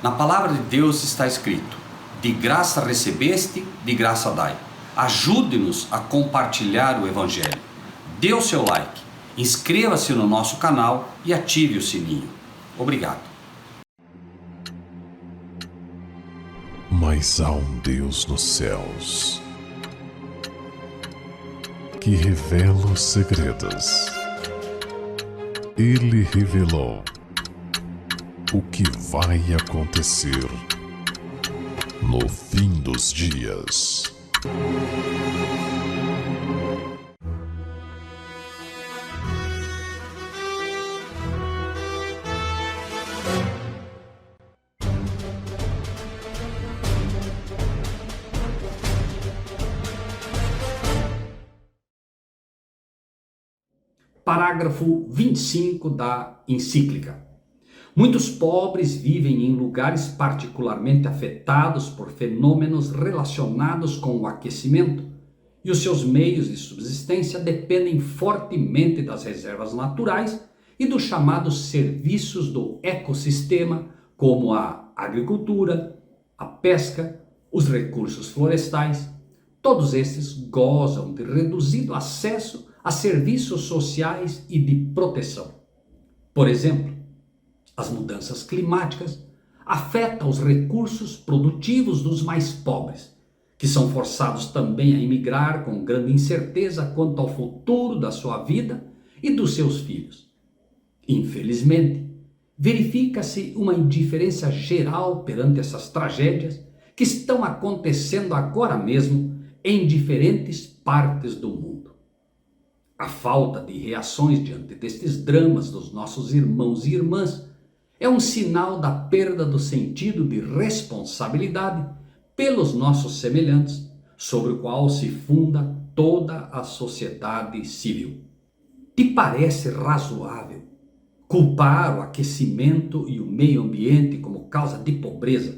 Na palavra de Deus está escrito: de graça recebeste, de graça dai. Ajude-nos a compartilhar o Evangelho. Dê o seu like, inscreva-se no nosso canal e ative o sininho. Obrigado. Mas há um Deus nos céus que revela os segredos. Ele revelou o que vai acontecer no fim dos dias. Parágrafo 25 da encíclica. Muitos pobres vivem em lugares particularmente afetados por fenômenos relacionados com o aquecimento, e os seus meios de subsistência dependem fortemente das reservas naturais e dos chamados serviços do ecossistema, como a agricultura, a pesca, os recursos florestais. Todos esses gozam de reduzido acesso a serviços sociais e de proteção. Por exemplo, as mudanças climáticas afetam os recursos produtivos dos mais pobres, que são forçados também a emigrar com grande incerteza quanto ao futuro da sua vida e dos seus filhos. Infelizmente, verifica-se uma indiferença geral perante essas tragédias que estão acontecendo agora mesmo em diferentes partes do mundo. A falta de reações diante destes dramas dos nossos irmãos e irmãs é um sinal da perda do sentido de responsabilidade pelos nossos semelhantes, sobre o qual se funda toda a sociedade civil. Te parece razoável culpar o aquecimento e o meio ambiente como causa de pobreza,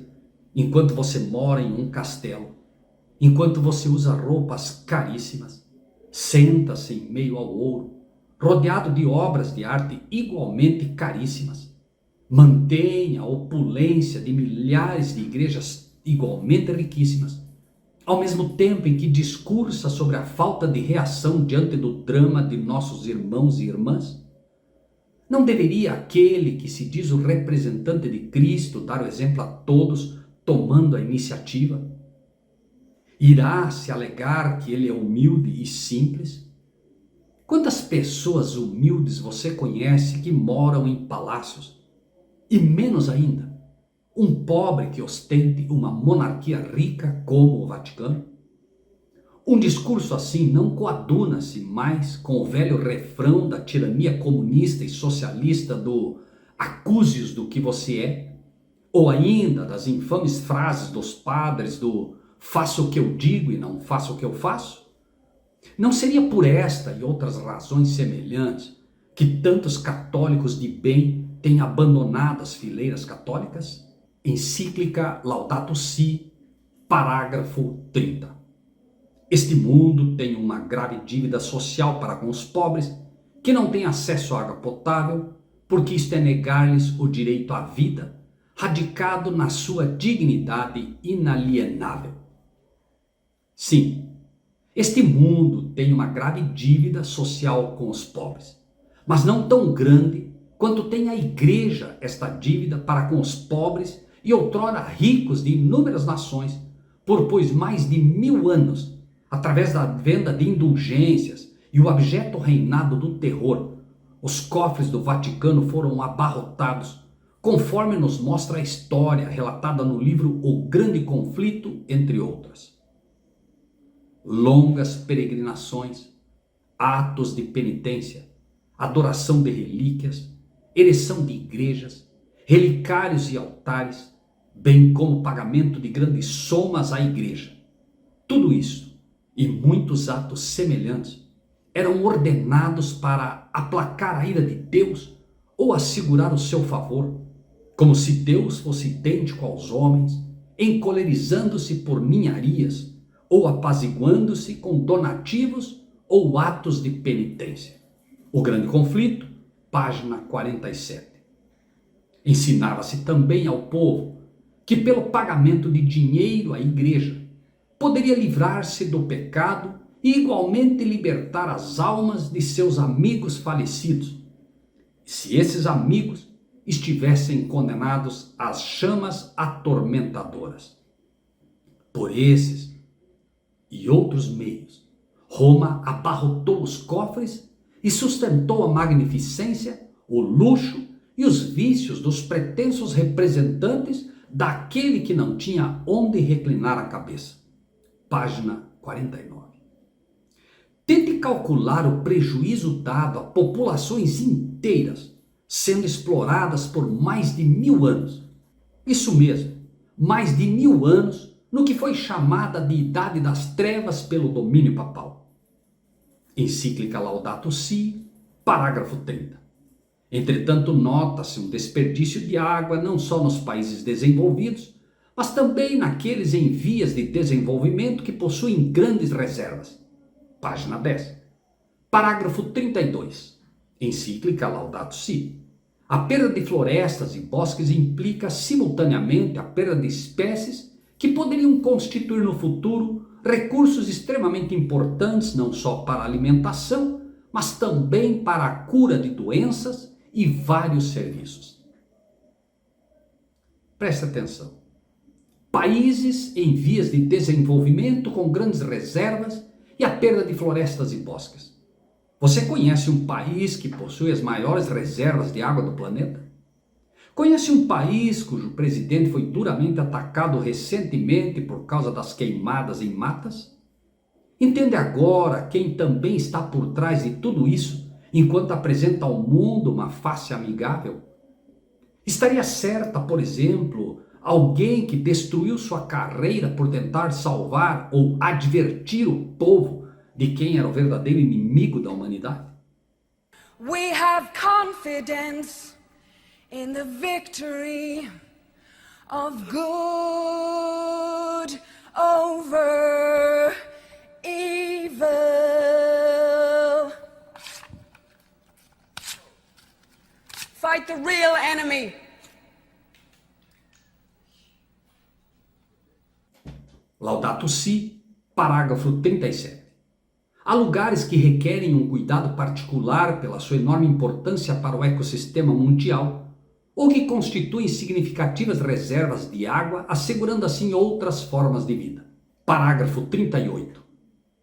enquanto você mora em um castelo, enquanto você usa roupas caríssimas, senta-se em meio ao ouro, rodeado de obras de arte igualmente caríssimas, mantém a opulência de milhares de igrejas igualmente riquíssimas, ao mesmo tempo em que discursa sobre a falta de reação diante do drama de nossos irmãos e irmãs? Não deveria aquele que se diz o representante de Cristo dar o exemplo a todos, tomando a iniciativa? Irá se alegar que ele é humilde e simples? Quantas pessoas humildes você conhece que moram em palácios? E menos ainda, um pobre que ostente uma monarquia rica como o Vaticano? Um discurso assim não coaduna-se mais com o velho refrão da tirania comunista e socialista do acuse-os do que você é, ou ainda das infames frases dos padres do faço o que eu digo e não faço o que eu faço? Não seria por esta e outras razões semelhantes que tantos católicos de bem têm abandonado as fileiras católicas? Encíclica Laudato Si, parágrafo 30. Este mundo tem uma grave dívida social para com os pobres que não têm acesso à água potável, porque isto é negar-lhes o direito à vida, radicado na sua dignidade inalienável. Sim, este mundo tem uma grave dívida social com os pobres, mas não tão grande quanto tem a igreja esta dívida para com os pobres e outrora ricos de inúmeras nações, por pois mais de 1000 anos, através da venda de indulgências e o abjeto reinado do terror, os cofres do Vaticano foram abarrotados, conforme nos mostra a história relatada no livro O Grande Conflito, entre outras. Longas peregrinações, atos de penitência, adoração de relíquias, ereção de igrejas, relicários e altares, bem como pagamento de grandes somas à igreja. Tudo isso e muitos atos semelhantes eram ordenados para aplacar a ira de Deus ou assegurar o seu favor, como se Deus fosse idêntico aos homens, encolerizando-se por ninharias ou apaziguando-se com donativos ou atos de penitência. O Grande Conflito, página 47. Ensinava-se também ao povo que pelo pagamento de dinheiro à igreja poderia livrar-se do pecado e igualmente libertar as almas de seus amigos falecidos, se esses amigos estivessem condenados às chamas atormentadoras. Por esses e outros meios, Roma abarrotou os cofres e sustentou a magnificência, o luxo e os vícios dos pretensos representantes daquele que não tinha onde reclinar a cabeça. Página 49. Tente calcular o prejuízo dado a populações inteiras sendo exploradas por mais de 1000 anos. Isso mesmo, mais de 1000 anos no que foi chamada de Idade das Trevas pelo domínio papal. Encíclica Laudato Si, parágrafo 30. Entretanto, nota-se um desperdício de água não só nos países desenvolvidos, mas também naqueles em vias de desenvolvimento que possuem grandes reservas. Página 10. Parágrafo 32. Encíclica Laudato Si. A perda de florestas e bosques implica simultaneamente a perda de espécies que poderiam constituir no futuro recursos extremamente importantes não só para a alimentação, mas também para a cura de doenças e vários serviços. Preste atenção. Países em vias de desenvolvimento com grandes reservas e a perda de florestas e bosques. Você conhece um país que possui as maiores reservas de água do planeta? Conhece um país cujo presidente foi duramente atacado recentemente por causa das queimadas em matas? Entende agora quem também está por trás de tudo isso, enquanto apresenta ao mundo uma face amigável? Estaria certa, por exemplo, alguém que destruiu sua carreira por tentar salvar ou advertir o povo de quem era o verdadeiro inimigo da humanidade? We have confidence in the victory of good over evil. Fight the real enemy. Laudato Si, parágrafo 37. Há lugares que requerem um cuidado particular pela sua enorme importância para o ecossistema mundial, ou que constituem significativas reservas de água, assegurando assim outras formas de vida. Parágrafo 38.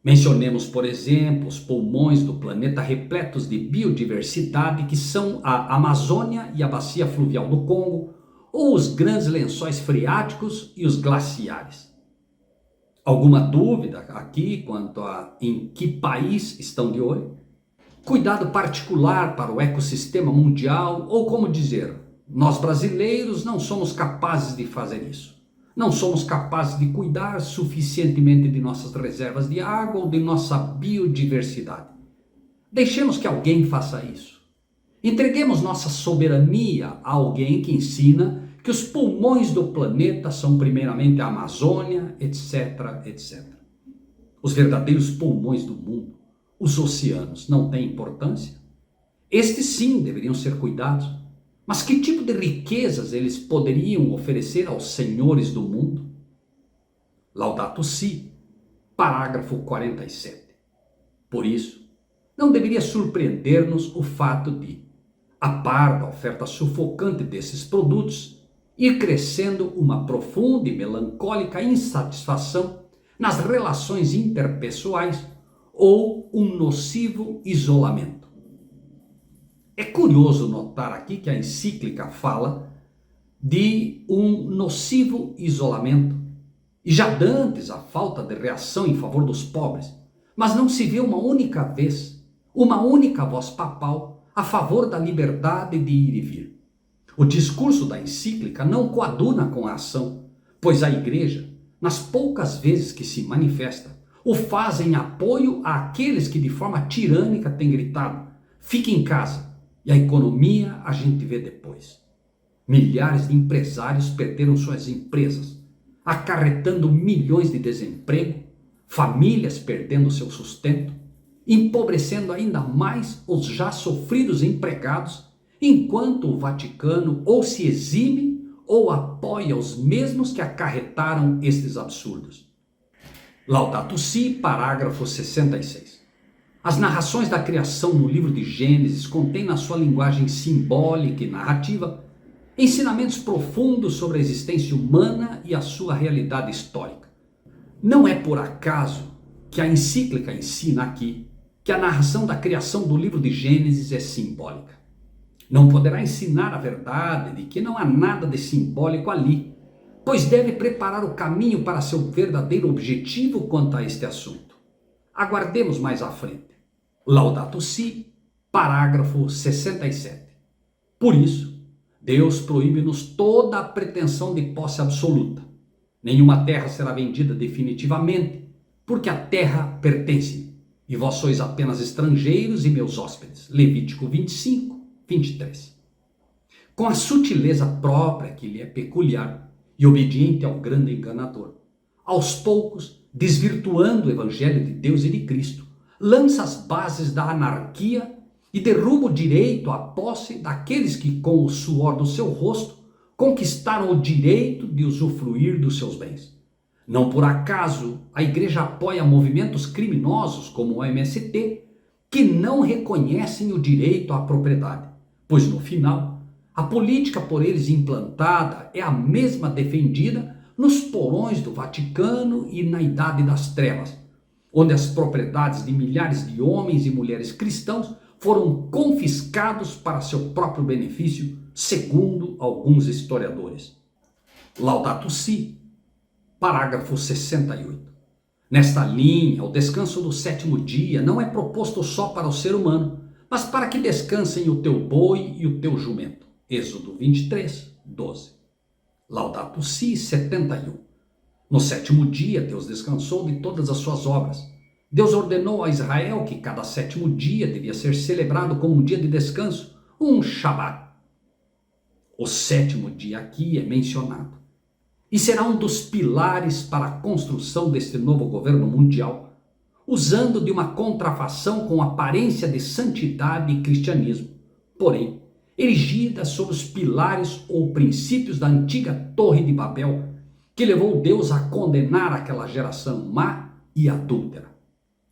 Mencionemos, por exemplo, os pulmões do planeta repletos de biodiversidade que são a Amazônia e a Bacia Fluvial do Congo, ou os grandes lençóis freáticos e os glaciares. Alguma dúvida aqui quanto a em que país estão de olho? Cuidado particular para o ecossistema mundial, ou como dizer, nós brasileiros não somos capazes de fazer isso. Não somos capazes de cuidar suficientemente de nossas reservas de água ou de nossa biodiversidade. Deixemos que alguém faça isso. Entreguemos nossa soberania a alguém que ensina que os pulmões do planeta são primeiramente a Amazônia, etc, etc. Os verdadeiros pulmões do mundo, os oceanos, não têm importância? Estes sim deveriam ser cuidados. Mas que tipo de riquezas eles poderiam oferecer aos senhores do mundo? Laudato Si, parágrafo 47. Por isso, não deveria surpreender-nos o fato de, a par da oferta sufocante desses produtos, ir crescendo uma profunda e melancólica insatisfação nas relações interpessoais ou um nocivo isolamento. É curioso notar aqui que a encíclica fala de um nocivo isolamento, e já dantes a falta de reação em favor dos pobres, mas não se vê uma única vez, uma única voz papal a favor da liberdade de ir e vir. O discurso da encíclica não coaduna com a ação, pois a igreja, nas poucas vezes que se manifesta, o faz em apoio àqueles que de forma tirânica têm gritado: fique em casa, e a economia a gente vê depois. Milhares de empresários perderam suas empresas, acarretando milhões de desemprego, famílias perdendo seu sustento, empobrecendo ainda mais os já sofridos empregados, enquanto o Vaticano ou se exime ou apoia os mesmos que acarretaram estes absurdos. Laudato Si, parágrafo 66. As narrações da criação no livro de Gênesis contêm na sua linguagem simbólica e narrativa ensinamentos profundos sobre a existência humana e a sua realidade histórica. Não é por acaso que a encíclica ensina aqui que a narração da criação do livro de Gênesis é simbólica. Não poderá ensinar a verdade de que não há nada de simbólico ali, pois deve preparar o caminho para seu verdadeiro objetivo quanto a este assunto. Aguardemos mais à frente. Laudato Si, parágrafo 67. Por isso, Deus proíbe-nos toda a pretensão de posse absoluta. Nenhuma terra será vendida definitivamente, porque a terra pertence-me, e vós sois apenas estrangeiros e meus hóspedes. Levítico 25, 23. Com a sutileza própria que lhe é peculiar e obediente ao grande enganador, aos poucos, desvirtuando o evangelho de Deus e de Cristo, lança as bases da anarquia e derruba o direito à posse daqueles que, com o suor do seu rosto, conquistaram o direito de usufruir dos seus bens. Não por acaso a igreja apoia movimentos criminosos como o MST, que não reconhecem o direito à propriedade, pois no final, a política por eles implantada é a mesma defendida nos porões do Vaticano e na Idade das Trevas, onde as propriedades de milhares de homens e mulheres cristãos foram confiscados para seu próprio benefício, segundo alguns historiadores. Laudato Si, parágrafo 68. Nesta linha, o descanso do sétimo dia não é proposto só para o ser humano, mas para que descansem o teu boi e o teu jumento. Êxodo 23, 12. Laudato Si, 71. No sétimo dia, Deus descansou de todas as suas obras. Deus ordenou a Israel que cada sétimo dia devia ser celebrado como um dia de descanso, um Shabat. O sétimo dia aqui é mencionado e será um dos pilares para a construção deste novo governo mundial, usando de uma contrafação com aparência de santidade e cristianismo, porém erigida sobre os pilares ou princípios da antiga Torre de Babel, que levou Deus a condenar aquela geração má e adúltera.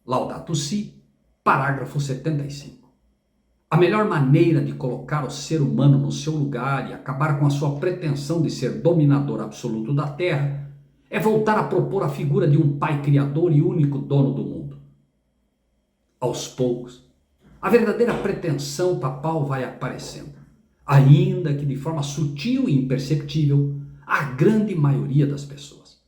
Laudato Si, parágrafo 75. A melhor maneira de colocar o ser humano no seu lugar e acabar com a sua pretensão de ser dominador absoluto da terra é voltar a propor a figura de um pai criador e único dono do mundo. Aos poucos, a verdadeira pretensão papal vai aparecendo, ainda que de forma sutil e imperceptível, à grande maioria das pessoas.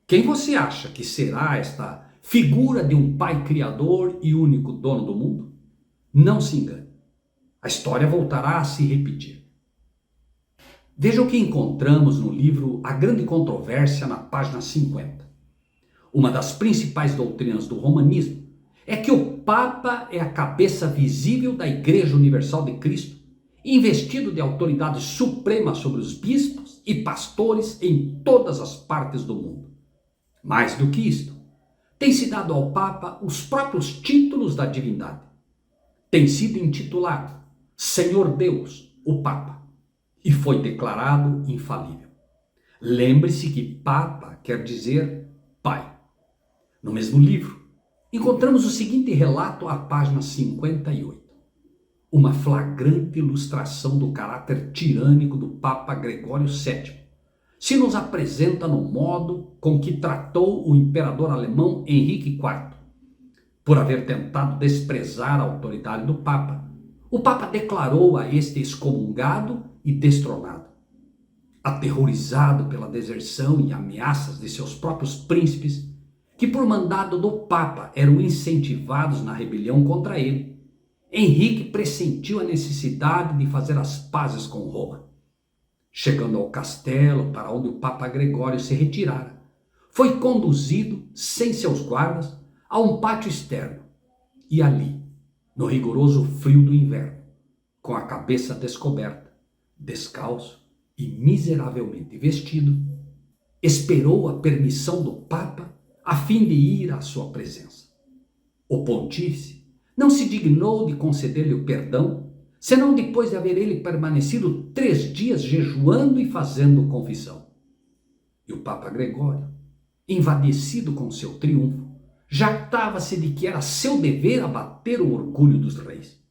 Quem você acha que será esta figura de um pai criador e único dono do mundo? Não se engane. A história voltará a se repetir. Veja o que encontramos no livro A Grande Controvérsia, na página 50. Uma das principais doutrinas do romanismo é que o Papa é a cabeça visível da Igreja Universal de Cristo, investido de autoridade suprema sobre os bispos e pastores em todas as partes do mundo. Mais do que isto, tem-se dado ao Papa os próprios títulos da divindade. Tem sido intitulado Senhor Deus, o Papa, e foi declarado infalível. Lembre-se que Papa quer dizer Pai. No mesmo livro, encontramos o seguinte relato à página 58. Uma flagrante ilustração do caráter tirânico do Papa Gregório VII se nos apresenta no modo com que tratou o imperador alemão Henrique IV. Por haver tentado desprezar a autoridade do Papa, o Papa declarou a este excomungado e destronado. Aterrorizado pela deserção e ameaças de seus próprios príncipes, que por mandado do Papa eram incentivados na rebelião contra ele, Henrique pressentiu a necessidade de fazer as pazes com Roma. Chegando ao castelo para onde o Papa Gregório se retirara, foi conduzido, sem seus guardas, a um pátio externo e ali, no rigoroso frio do inverno, com a cabeça descoberta, descalço e miseravelmente vestido, esperou a permissão do Papa a fim de ir à sua presença. O pontífice não se dignou de conceder-lhe o perdão, senão depois de haver ele permanecido 3 dias jejuando e fazendo confissão. E o Papa Gregório, envadecido com seu triunfo, jactava-se de que era seu dever abater o orgulho dos reis.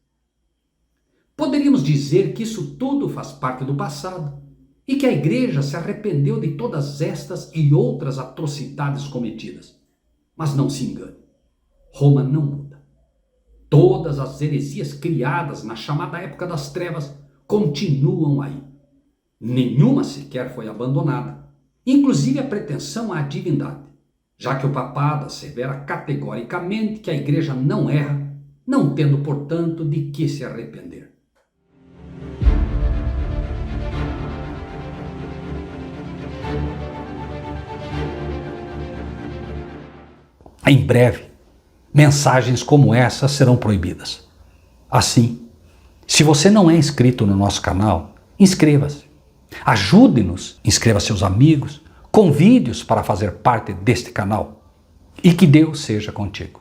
Poderíamos dizer que isso tudo faz parte do passado e que a Igreja se arrependeu de todas estas e outras atrocidades cometidas. Mas não se engane, Roma não muda. Todas as heresias criadas na chamada época das trevas continuam aí. Nenhuma sequer foi abandonada, inclusive a pretensão à divindade, já que o papado assevera categoricamente que a Igreja não erra, não tendo, portanto, de que se arrepender. Em breve, mensagens como essa serão proibidas. Assim, se você não é inscrito no nosso canal, inscreva-se. Ajude-nos, inscreva seus amigos, convide-os para fazer parte deste canal. E que Deus seja contigo.